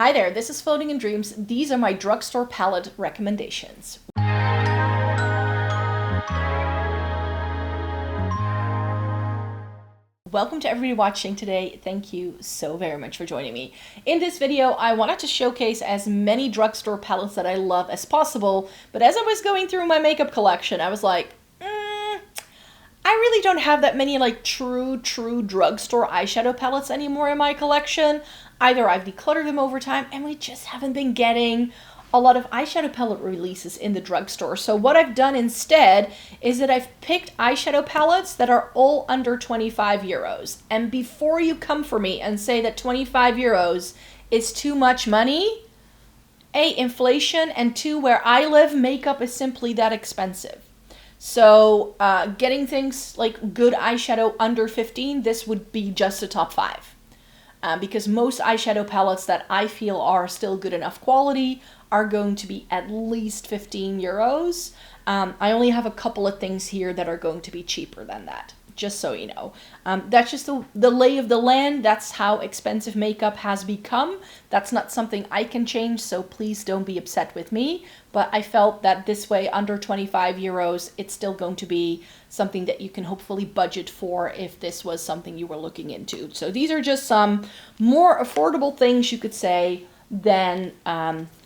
Hi there, this is Floating in Dreams. These are my drugstore palette recommendations. Welcome to everybody watching today. Thank you so very much for joining me. In this video, I wanted to showcase as many drugstore palettes that I love as possible, but as I was going through my makeup collection, I was like, I really don't have that many like true drugstore eyeshadow palettes anymore in my collection. Either I've decluttered them over time and we just haven't been getting a lot of eyeshadow palette releases in the drugstore. So what I've done instead is that I've picked eyeshadow palettes that are all under 25 euros. And before you come for me and say that 25 euros is too much money, A, inflation, and two, where I live, makeup is simply that expensive. So getting things like good eyeshadow under 15, this would be just a top 5. Because most eyeshadow palettes that I feel are still good enough quality are going to be at least 15 euros. I only have a couple of things here that are going to be cheaper than that, just so you know. That's just the lay of the land. That's how expensive makeup has become. That's not something I can change, so please don't be upset with me. But I felt that this way, under 25 euros, it's still going to be something that you can hopefully budget for if this was something you were looking into. So these are just some more affordable things, you could say, than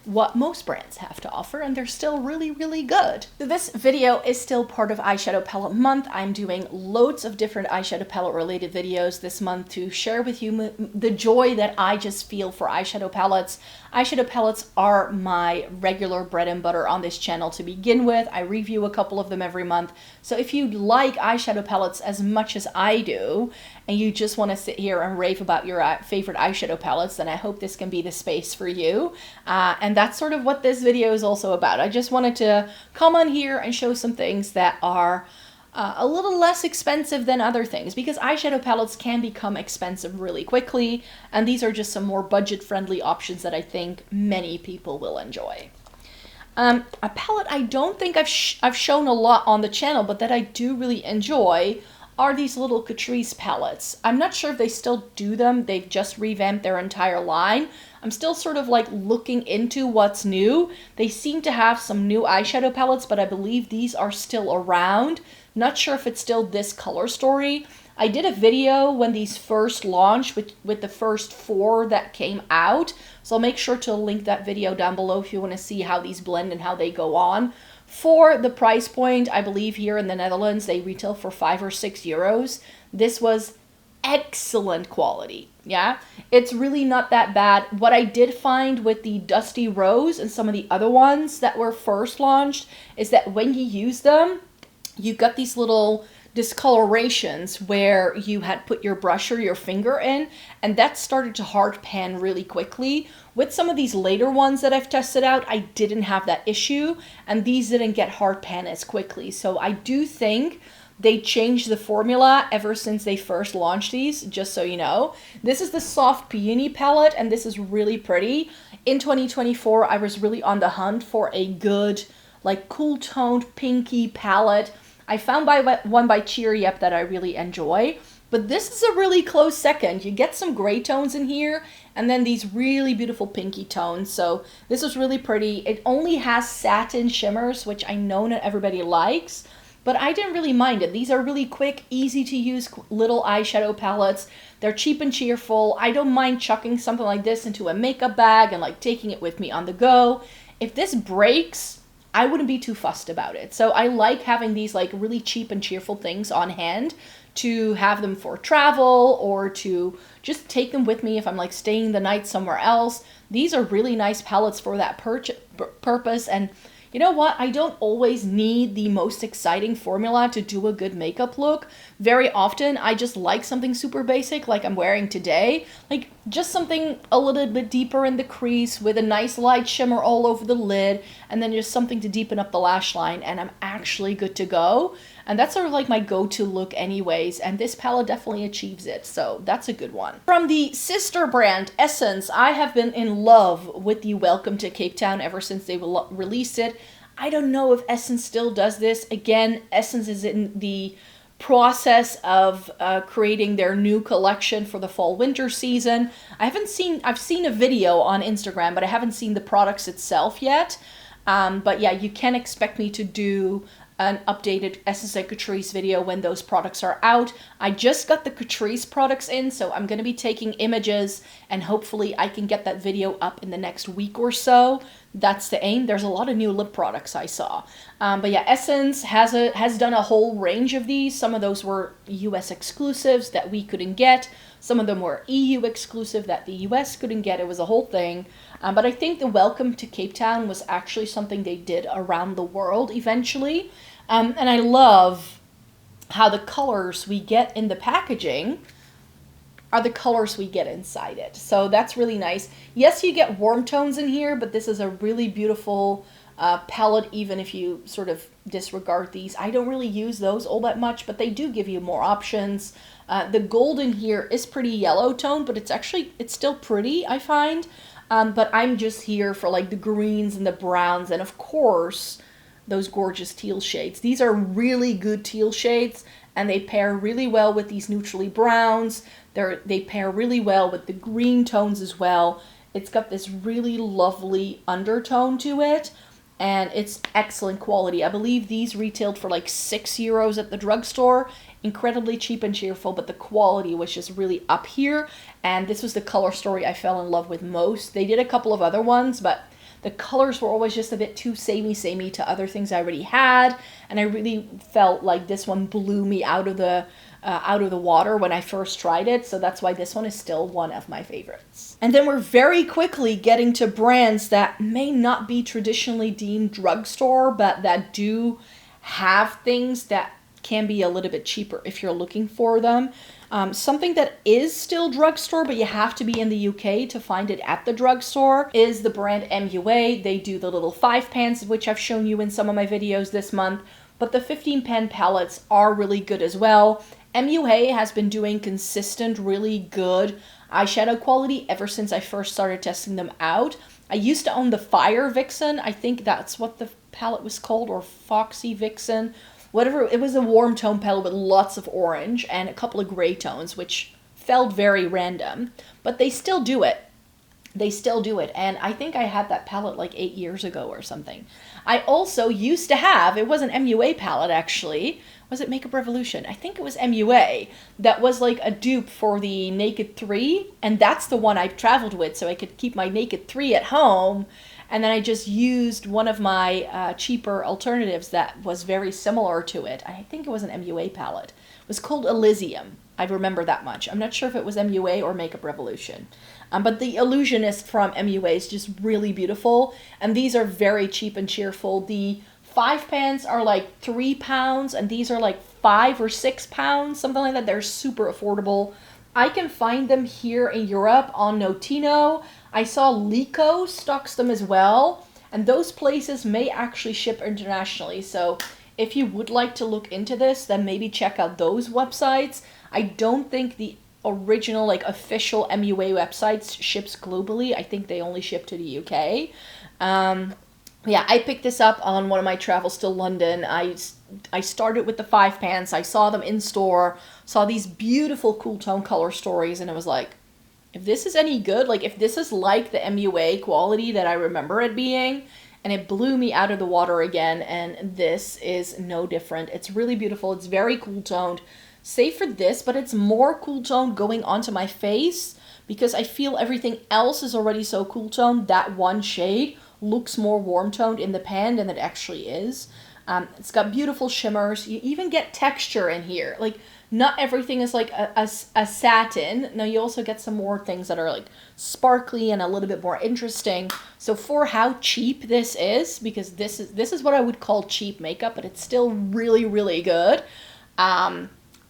what most brands have to offer, and they're still really good. So this video is still part of eyeshadow palette month. I'm doing loads of different eyeshadow palette related videos this month to share with you the joy that I just feel for eyeshadow palettes. Eyeshadow palettes are my regular bread and butter on this channel to begin with. I review a couple of them every month. So if you like eyeshadow palettes as much as I do, and you just want to sit here and rave about your favorite eyeshadow palettes, then I hope this can be the space for you. And that's sort of what this video is also about. I just wanted to come on here and show some things that are a little less expensive than other things, because eyeshadow palettes can become expensive really quickly, and these are just some more budget-friendly options that I think many people will enjoy. A palette I don't think I've shown a lot on the channel, but that I do really enjoy are these little Catrice palettes. I'm not sure if they still do them. They've just revamped their entire line. I'm still sort of like looking into what's new. They seem to have some new eyeshadow palettes, but I believe these are still around. Not sure if it's still this color story. I did a video when these first launched with the first 4 that came out. So I'll make sure to link that video down below if you want to see how these blend and how they go on. For the price point, I believe here in the Netherlands, they retail for 5 or 6 euros. This was excellent quality. Yeah, it's really not that bad. What I did find with the Dusty Rose and some of the other ones that were first launched is that when you use them, you got these little discolorations where you had put your brush or your finger in, and that started to hard pan really quickly. With some of these later ones that I've tested out, I didn't have that issue, and these didn't get hard pan as quickly. So I do think they changed the formula ever since they first launched these, just so you know. This is the Soft Peony palette, and this is really pretty. In 2024, I was really on the hunt for a good, like, cool toned pinky palette. I found one by Cheery Up that I really enjoy, but this is a really close second. You get some gray tones in here, and then these really beautiful pinky tones. So this is really pretty. It only has satin shimmers, which I know not everybody likes, but I didn't really mind it. These are really quick, easy to use little eyeshadow palettes. They're cheap and cheerful. I don't mind chucking something like this into a makeup bag and like taking it with me on the go. If this breaks, I wouldn't be too fussed about it. So I like having these like really cheap and cheerful things on hand to have them for travel or to just take them with me if I'm like staying the night somewhere else. These are really nice palettes for that purpose. And you know what? I don't always need the most exciting formula to do a good makeup look. Very often, I just like something super basic like I'm wearing today. Like just something a little bit deeper in the crease with a nice light shimmer all over the lid, and then just something to deepen up the lash line, and I'm actually good to go. And that's sort of like my go-to look anyways, and this palette definitely achieves it, so that's a good one. From the sister brand, Essence, I have been in love with the Welcome to Capetown ever since they released it. I don't know if Essence still does this. Again, Essence is in the process of creating their new collection for the fall winter season. I've seen a video on Instagram, but I haven't seen the products itself yet. But yeah, you can expect me to do an updated Essence and Catrice video when those products are out. I just got the Catrice products in, so I'm going to be taking images, and hopefully I can get that video up in the next week or so. That's the aim. There's a lot of new lip products I saw. But yeah, Essence has done a whole range of these. Some of those were US exclusives that we couldn't get. Some of them were EU exclusive that the US couldn't get. It was a whole thing. But I think the Welcome to Capetown was actually something they did around the world eventually. And I love how the colors we get in the packaging are the colors we get inside it. So that's really nice. Yes, you get warm tones in here, but this is a really beautiful palette, even if you sort of disregard these. I don't really use those all that much, but they do give you more options. The gold in here is pretty yellow tone, but it's still pretty, I find. But I'm just here for like the greens and the browns, and of course, those gorgeous teal shades. These are really good teal shades, and they pair really well with these neutrally browns. They pair really well with the green tones as well. It's got this really lovely undertone to it, and it's excellent quality. I believe these retailed for like €6 at the drugstore. Incredibly cheap and cheerful, but the quality was just really up here, and this was the color story I fell in love with most. They did a couple of other ones, but the colors were always just a bit too samey to other things I already had, and I really felt like this one blew me out of the water when I first tried it, so that's why this one is still one of my favorites. And then we're very quickly getting to brands that may not be traditionally deemed drugstore, but that do have things that can be a little bit cheaper if you're looking for them. Something that is still drugstore, but you have to be in the UK to find it at the drugstore, is the brand MUA. They do the little 5 pans, which I've shown you in some of my videos this month, but the 15 pan palettes are really good as well. MUA has been doing consistent, really good eyeshadow quality ever since I first started testing them out. I used to own the Fire Vixen. I think that's what the palette was called, or Foxy Vixen. Whatever, it was a warm tone palette with lots of orange and a couple of gray tones, which felt very random, but they still do it. They still do it, and I think I had that palette like 8 years ago or something. I also used to have, it was an MUA palette actually, was it Makeup Revolution? I think it was MUA, that was like a dupe for the Naked 3, and that's the one I traveled with, so I could keep my Naked 3 at home. And then I just used one of my cheaper alternatives that was very similar to it. I think it was an MUA palette. It was called Elysium. I remember that much. I'm not sure if it was MUA or Makeup Revolution. But the Illusionist from MUA is just really beautiful. And these are very cheap and cheerful. The 5 pans are like £3, and these are like £5 or £6, something like that. They're super affordable. I can find them here in Europe on Notino. I saw Lico stocks them as well, and those places may actually ship internationally. So if you would like to look into this, then maybe check out those websites. I don't think the original, like, official MUA websites ships globally. I think they only ship to the UK. Yeah, I picked this up on one of my travels to London. I started with the 5 pans. I saw them in store, saw these beautiful cool tone color stories, and I was like, if this is any good, like if this is like the MUA quality that I remember it being, and it blew me out of the water again, and this is no different. It's really beautiful. It's very cool toned, save for this, but it's more cool toned going onto my face because I feel everything else is already so cool toned. That one shade looks more warm toned in the pan than it actually is. It's got beautiful shimmers. You even get texture in here. Like, not everything is like a satin. No, you also get some more things that are like sparkly and a little bit more interesting. So for how cheap this is, because this is what I would call cheap makeup, but it's still really, really good.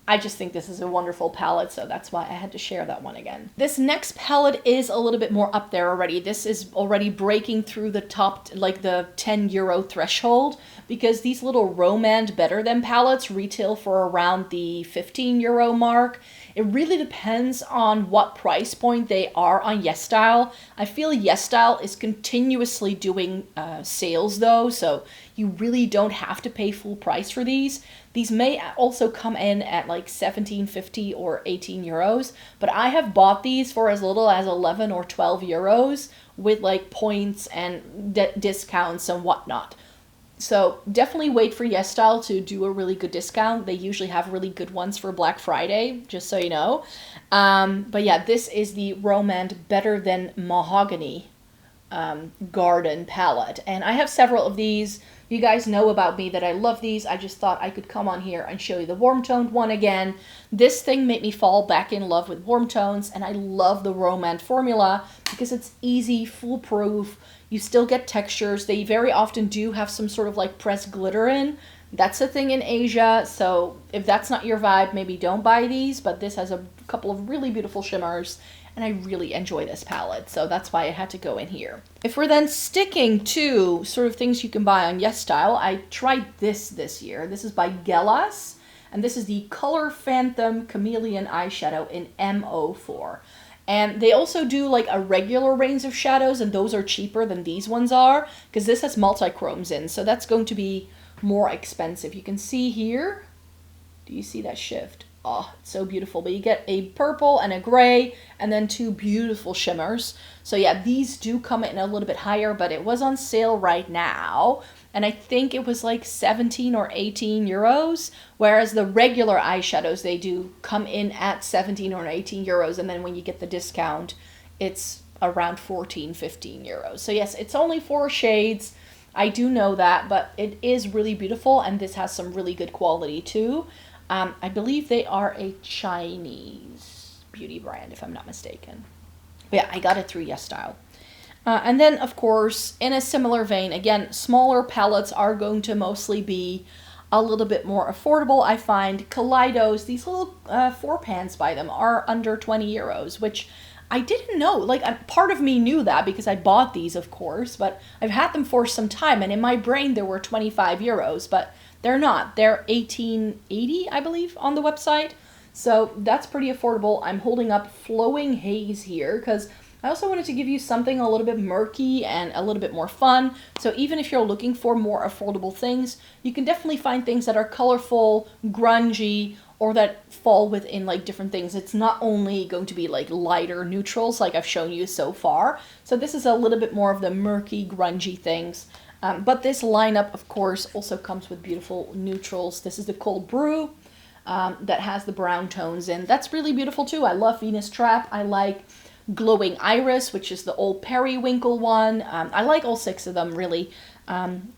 I just think this is a wonderful palette, so that's why I had to share that one again. This next palette is a little bit more up there already. This is already breaking through the top, like the €10 threshold, because these little Romand Better Than palettes retail for around the €15 mark. It really depends on what price point they are on YESSTYLE. I feel YESSTYLE is continuously doing sales though, so you really don't have to pay full price for these. These may also come in at like 17.50 or 18 euros, but I have bought these for as little as 11 or 12 euros with like points and discounts and whatnot. So definitely wait for YESSTYLE to do a really good discount. They usually have really good ones for Black Friday, just so you know. But yeah, this is the Romand Better Than Mahogany Garden palette. And I have several of these. You guys know about me that I love these. I just thought I could come on here and show you the warm toned one again. This thing made me fall back in love with warm tones, and I love the Romand formula because it's easy, foolproof. You still get textures. They very often do have some sort of like pressed glitter in. That's a thing in Asia, so if that's not your vibe, maybe don't buy these, but this has a couple of really beautiful shimmers, and I really enjoy this palette, so that's why I had to go in here. If we're then sticking to sort of things you can buy on YESSTYLE, I tried this year. This is by Gelas, and this is the Color Phantom Chameleon Eyeshadow in M04. And they also do like a regular range of shadows, and those are cheaper than these ones are, because this has multi-chromes in, so that's going to be more expensive. You can see here, do you see that shift? Oh, it's so beautiful. But you get a purple and a gray and then two beautiful shimmers. So yeah, these do come in a little bit higher, but it was on sale right now. And I think it was like 17 or 18 euros, whereas the regular eyeshadows, they do come in at 17 or 18 euros. And then when you get the discount, it's around 14, 15 euros. So yes, it's only 4 shades. I do know that, but it is really beautiful, and this has some really good quality too. I believe they are a Chinese beauty brand, if I'm not mistaken. But yeah, I got it through YESSTYLE. And then, of course, in a similar vein, again, smaller palettes are going to mostly be a little bit more affordable. I find Kaleidos, these little 4 pans by them, are under 20 euros, which I didn't know. Like, part of me knew that because I bought these, of course, but I've had them for some time, and in my brain they were 25 euros, but they're not. They're 18.80, I believe, on the website. So that's pretty affordable. I'm holding up Flowing Haze here because I also wanted to give you something a little bit murky and a little bit more fun. So even if you're looking for more affordable things, you can definitely find things that are colorful, grungy, or that fall within like different things. It's not only going to be like lighter neutrals like I've shown you so far. So this is a little bit more of the murky, grungy things. But this lineup, of course, also comes with beautiful neutrals. This is the Cold Brew that has the brown tones in. That's really beautiful too. I love Venus Trap. I like Glowing Iris, which is the old Periwinkle one. I like all 6 of them, really.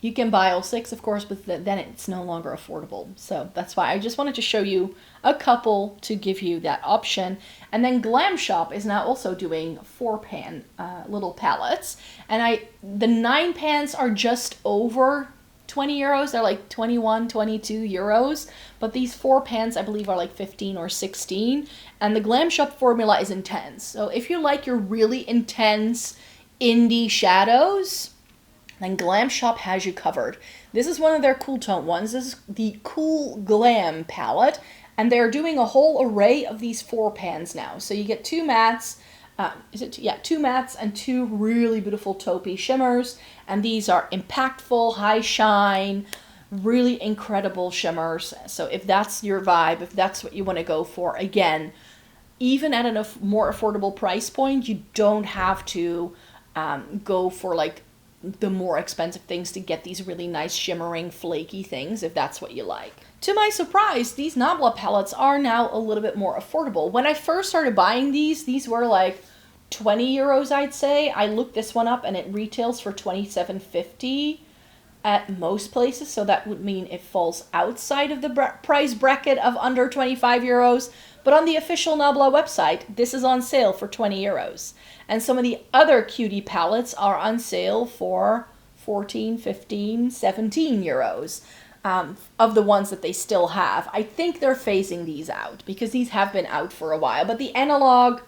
You can buy all 6, of course, but then it's no longer affordable. So that's why I just wanted to show you a couple to give you that option. And then Glam Shop is now also doing 4-pan little palettes. And the 9 pans are just over 20 euros. They're like 21, 22 euros. But these 4 pans, I believe, are like 15 or 16. And the Glam Shop formula is intense. So if you like your really intense indie shadows, then Glam Shop has you covered. This is one of their cool tone ones. This is the Cool Glam palette. And they're doing a whole array of these 4 pans now. So you get 2 mattes. 2 mattes and 2 really beautiful taupey shimmers. And these are impactful, high shine, really incredible shimmers. So if that's your vibe, if that's what you want to go for, again, even at a more affordable price point, you don't have to go for like the more expensive things to get these really nice shimmering flaky things if that's what you like. To my surprise, these Nabla palettes are now a little bit more affordable. When I first started buying these were like 20 euros, I'd say. I looked this one up and it retails for 27.50 at most places, so that would mean it falls outside of the price bracket of under 25 euros. But on the official Nabla website, this is on sale for 20 euros. And some of the other cutie palettes are on sale for 14, 15, 17 euros of the ones that they still have. I think they're phasing these out because these have been out for a while. But the Analog,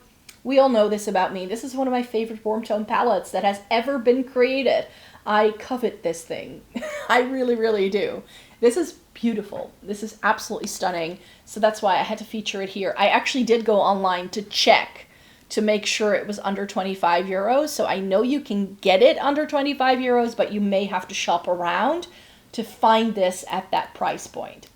we all know this about me. This is one of my favorite warm tone palettes that has ever been created. I covet this thing. I really, really do. This is beautiful. This is absolutely stunning. So that's why I had to feature it here. I actually did go online to check to make sure it was under 25 euros. So I know you can get it under 25 euros, but you may have to shop around to find this at that price point.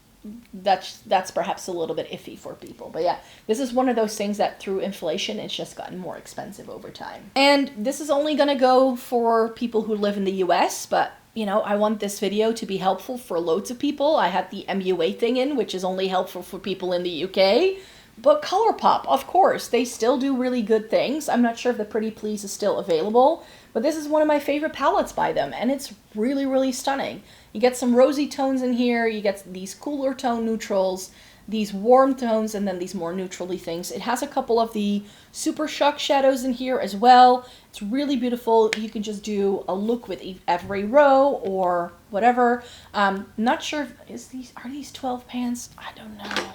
that's perhaps a little bit iffy for people. But yeah, this is one of those things that through inflation, it's just gotten more expensive over time. And this is only gonna go for people who live in the US, but you know, I want this video to be helpful for loads of people. I had the MUA thing in, which is only helpful for people in the UK. But ColourPop, of course, they still do really good things. I'm not sure if the Pretty Please is still available, but this is one of my favorite palettes by them, and it's really, really stunning. You get some rosy tones in here, you get these cooler tone neutrals, these warm tones, and then these more neutrally things. It has a couple of the Super Shock shadows in here as well. It's really beautiful. You can just do a look with every row or whatever. Not sure if, are these 12 pans? I don't know.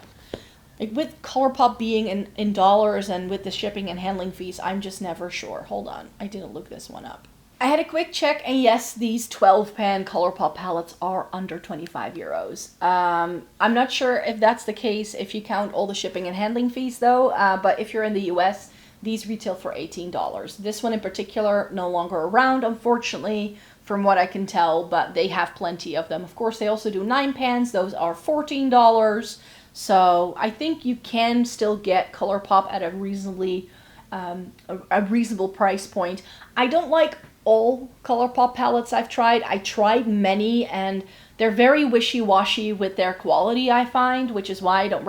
Like with ColourPop being in dollars and with the shipping and handling fees, I'm just never sure. Hold on, I didn't look this one up. I had a quick check, and yes, these 12-pan ColourPop palettes are under 25 euros. I'm not sure if that's the case if you count all the shipping and handling fees though, but if you're in the US, these retail for $18. This one in particular, no longer around, unfortunately, from what I can tell, but they have plenty of them. Of course, they also do 9 pans. Those are $14. So I think you can still get ColourPop at a reasonably, a reasonable price point. I don't like all ColourPop palettes I've tried. I tried many, and they're very wishy-washy with their quality, I find, which is why I don't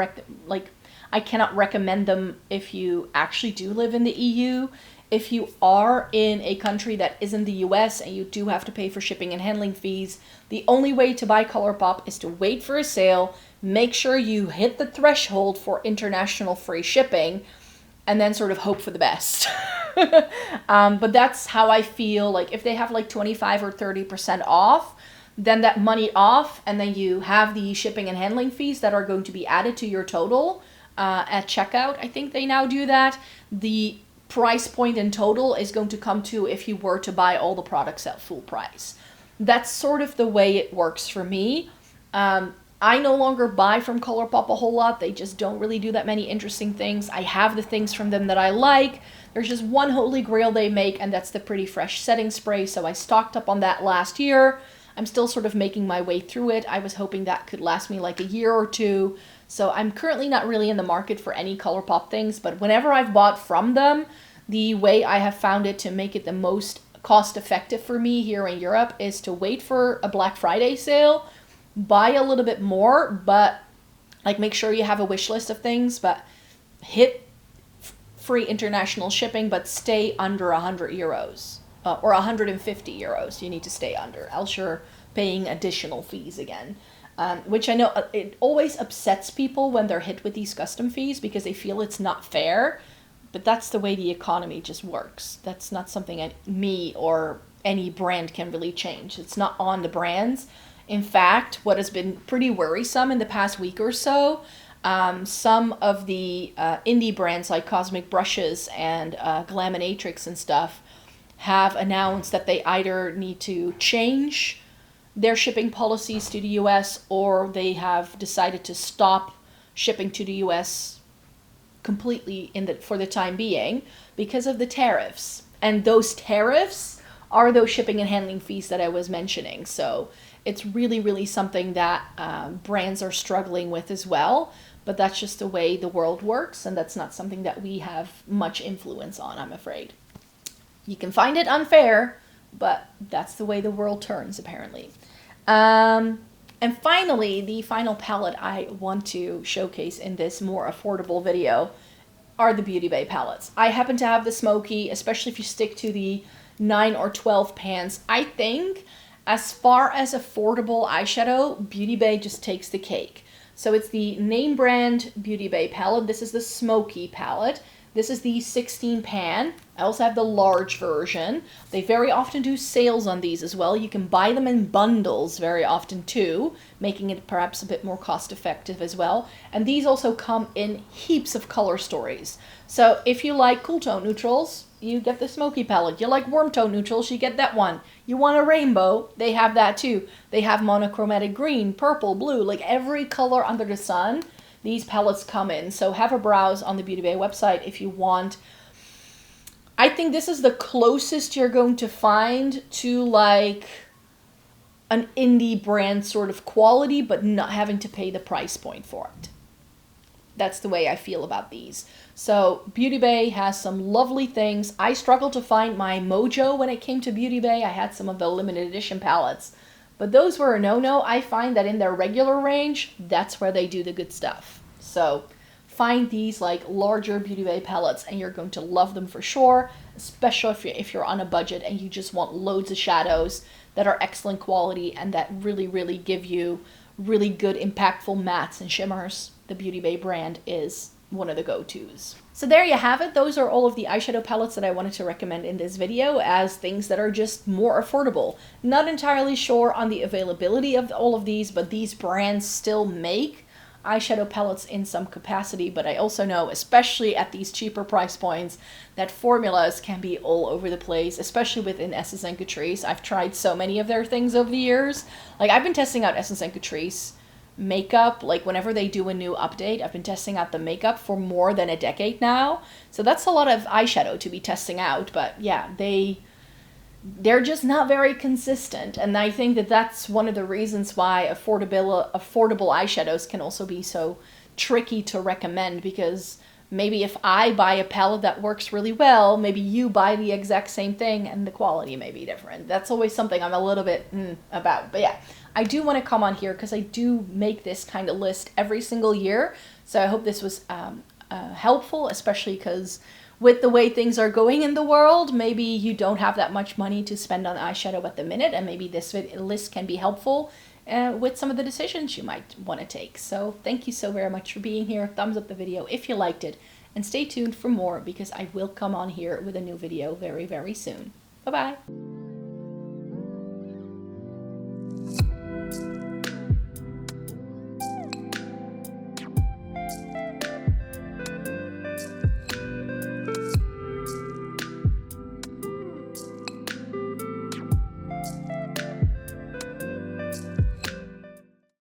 I cannot recommend them if you actually do live in the EU. If you are in a country that isn't the US and you do have to pay for shipping and handling fees, the only way to buy ColourPop is to wait for a sale, make sure you hit the threshold for international free shipping, and then sort of hope for the best. But that's how I feel. Like if they have like 25 or 30% off, then that money off, and then you have the shipping and handling fees that are going to be added to your total at checkout. I think they now do that. The price point in total is going to come to if you were to buy all the products at full price. That's sort of the way it works for me. I no longer buy from ColourPop a whole lot. They just don't really do that many interesting things. I have the things from them that I like. There's just one holy grail they make, and that's the Pretty Fresh setting spray. So I stocked up on that last year. I'm still sort of making my way through it. I was hoping that could last me like a year or two. So I'm currently not really in the market for any ColourPop things, but whenever I've bought from them, the way I have found it to make it the most cost effective for me here in Europe is to wait for a Black Friday sale, buy a little bit more, but like make sure you have a wish list of things, but hit free international shipping, but stay under 100 euros or 150 euros. You need to stay under, else you're paying additional fees again. Which I know it always upsets people when they're hit with these custom fees because they feel it's not fair, but that's the way the economy just works. That's not something me or any brand can really change. It's not on the brands. In fact, what has been pretty worrisome in the past week or so, some of the indie brands like Cosmic Brushes and Glaminatrix and stuff have announced that they either need to change their shipping policies to the US, or they have decided to stop shipping to the US completely for the time being because of the tariffs. And those tariffs are those shipping and handling fees that I was mentioning. So it's really, really something that brands are struggling with as well. But that's just the way the world works, and that's not something that we have much influence on, I'm afraid. You can find it unfair, but that's the way the world turns, apparently. And finally, the final palette I want to showcase in this more affordable video are the Beauty Bay palettes. I happen to have the smoky, especially if you stick to the 9 or 12 pans. I think as far as affordable eyeshadow, Beauty Bay just takes the cake. So it's the name brand Beauty Bay palette. This is the smoky palette. This is the 16 pan. I also have the large version. They very often do sales on these as well. You can buy them in bundles very often too, making it perhaps a bit more cost effective as well. And these also come in heaps of color stories. So if you like cool tone neutrals, you get the smoky palette. You like warm tone neutrals, you get that one. You want a rainbow, they have that too. They have monochromatic green, purple, blue, like every color under the sun. These palettes come in, so have a browse on the Beauty Bay website if you want. I think this is the closest you're going to find to like an indie brand sort of quality, but not having to pay the price point for it. That's the way I feel about these. So Beauty Bay has some lovely things. I struggled to find my mojo when it came to Beauty Bay. I had some of the limited edition palettes, but those were a no-no. I find that in their regular range, that's where they do the good stuff. So find these like larger Beauty Bay palettes and you're going to love them for sure, especially if you're on a budget and you just want loads of shadows that are excellent quality and that really, really give you really good impactful mattes and shimmers. The Beauty Bay brand is one of the go-tos. So there you have it. Those are all of the eyeshadow palettes that I wanted to recommend in this video as things that are just more affordable. Not entirely sure on the availability of all of these, but these brands still make eyeshadow palettes in some capacity, but I also know, especially at these cheaper price points, that formulas can be all over the place, especially within Essence and Catrice. I've tried so many of their things over the years. Like, I've been testing out Essence and Catrice makeup, like whenever they do a new update, I've been testing out the makeup for more than a decade now. So that's a lot of eyeshadow to be testing out, but yeah, they're just not very consistent, and I think that that's one of the reasons why affordable eyeshadows can also be so tricky to recommend, because maybe if I buy a palette that works really well, maybe you buy the exact same thing and the quality may be different. That's always something I'm a little bit about. But yeah, I do want to come on here because I do make this kind of list every single year, so I hope this was helpful, especially because with the way things are going in the world, maybe you don't have that much money to spend on eyeshadow at the minute, and maybe this list can be helpful with some of the decisions you might want to take. So thank you so very much for being here. Thumbs up the video if you liked it, and stay tuned for more because I will come on here with a new video very, very soon. Bye-bye.